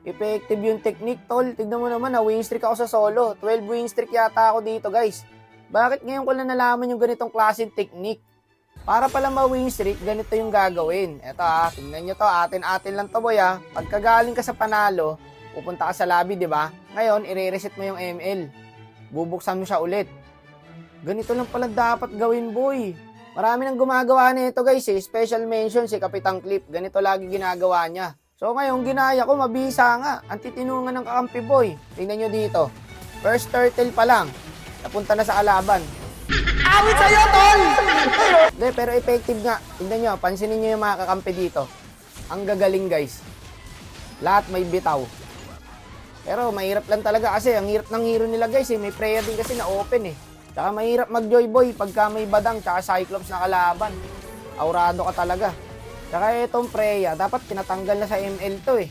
Effective yung technique, tol. Tignan mo naman, win streak ako sa solo. 12 win streak yata ako dito, guys. Bakit ngayon ko lang nalaman yung ganitong klaseng technique? Para pala ma-win streak, ganito yung gagawin. Eto tingnan nyo to, atin-atin lang to boy Pagkagaling ka sa panalo, pupunta ka sa lobby, di ba? Ngayon, i-reset mo yung ML. Bubuksan mo siya ulit. Ganito lang pala dapat gawin, boy. Marami nang gumagawa nito, guys, Special mention si Kapitang Clip. Ganito lagi ginagawa niya. So ngayon, ginaya ko, mabisa nga. Ang titinungan ng kakampi, boy. Tingnan nyo dito. First turtle pa lang. Napunta na sa kalaban. Awit sa'yo, tol! Hindi, pero effective nga. Tingnan nyo, pansinin nyo yung mga kakampi dito. Ang gagaling, guys. Lahat may bitaw. Pero mahirap lang talaga kasi ang hirap ng hero nila, guys. May prayer din kasi na open Tsaka mahirap mag-joy boy pagka may badang tsaka cyclops na kalaban. Aurado ka talaga. Tsaka itong Freya, dapat tinatanggal na sa ML to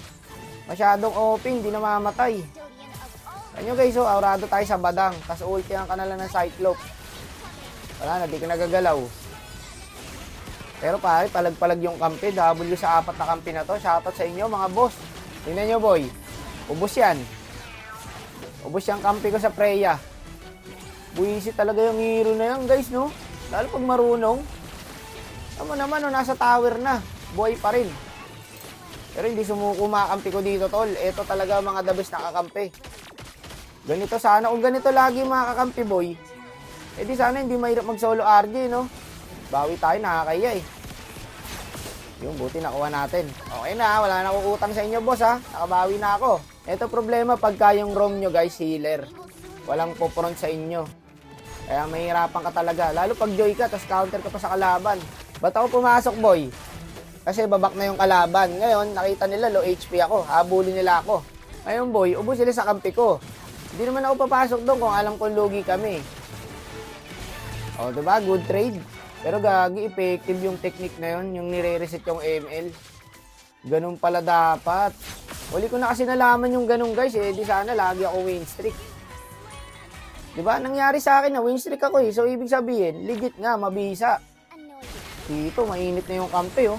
Masyadong open, di na mamatay. Ganyan guys, aurado tayo sa badang. Tapos ultihan ka na lang ng cyclops. Wala na, di ka nagagalaw. Pero pare, palag-palag yung kampi. W sa 4 na kampi na to. Shoutout sa inyo mga boss. Tingnan nyo boy. Ubus yan. Ubus yung kampi ko sa Freya. Buwisit talaga yung hero na yan guys, no? Lalo pag marunong. Tama naman, nasa tower na. Buhay pa rin. Pero hindi sumuko makampi ko dito, tol. Ito talaga mga the best na kakampi. Ganito sana. Kung ganito lagi mga kakampi, boy, di sana hindi mahirap mag-solo RJ, no? Bawi tayo, nakakaya Yung buti nakuha natin. Okay na, wala na akong utang sa inyo, boss, Nakabawi na ako. Ito problema pagka yung roam nyo, guys, healer. Walang po-front sa inyo. Kaya mahirapan ka talaga. Lalo pag joy ka, tapos counter ka pa sa kalaban. Ba't ako pumasok, boy? Kasi babak na yung kalaban. Ngayon, nakita nila low HP ako. Habulin nila ako. Ngayon, boy, ubos sila sa kampi ko. Hindi naman ako papasok doon kung alam kong lugi kami. O, diba? Good trade. Pero gagi, effective yung technique na yun. Yung nire-reset yung ML. Ganun pala dapat. Uli ko na kasi nalaman yung ganun, guys. Di sana lagi ako win streak. Diba? Nangyari sa akin na win streak ako So, ibig sabihin, legit nga, mabisa. Dito, mainit na yung kampi,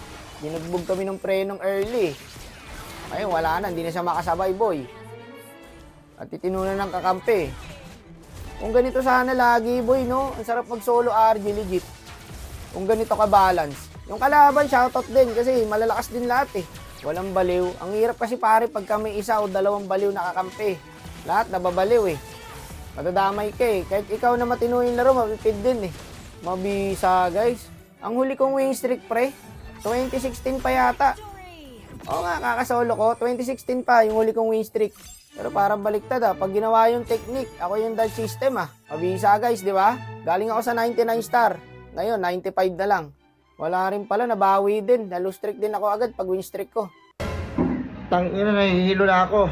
Dinugbog kami ng prenong early. Ngayon, wala na. Hindi na siya makasabay, boy. At titinunan ng kakampi. Kung ganito sana lagi, boy, no? Ang sarap mag-solo RG, legit. Kung ganito ka-balance. Yung kalaban, shoutout din kasi malalakas din lahat, Walang baliw. Ang hirap kasi pare pagka may isa o dalawang baliw na kakampi. Lahat nababaliw, Madadamay ka, Kahit ikaw na matino yung laro, mapipid din, Mabisa, guys. Ang huli kong win streak, pre, 2016 pa yata. Oo nga, kakasolo ko. 2016 pa yung huli kong win streak. Pero parang baliktad, Pag ginawa yung technique, ako yung dodge system, Mabisa, guys, di ba? Galing ako sa 99 star. Ngayon, 95 na lang. Wala rin pala, nabawi din. Nalo streak din ako agad pag win streak ko. Tangina, nahihilo na ako.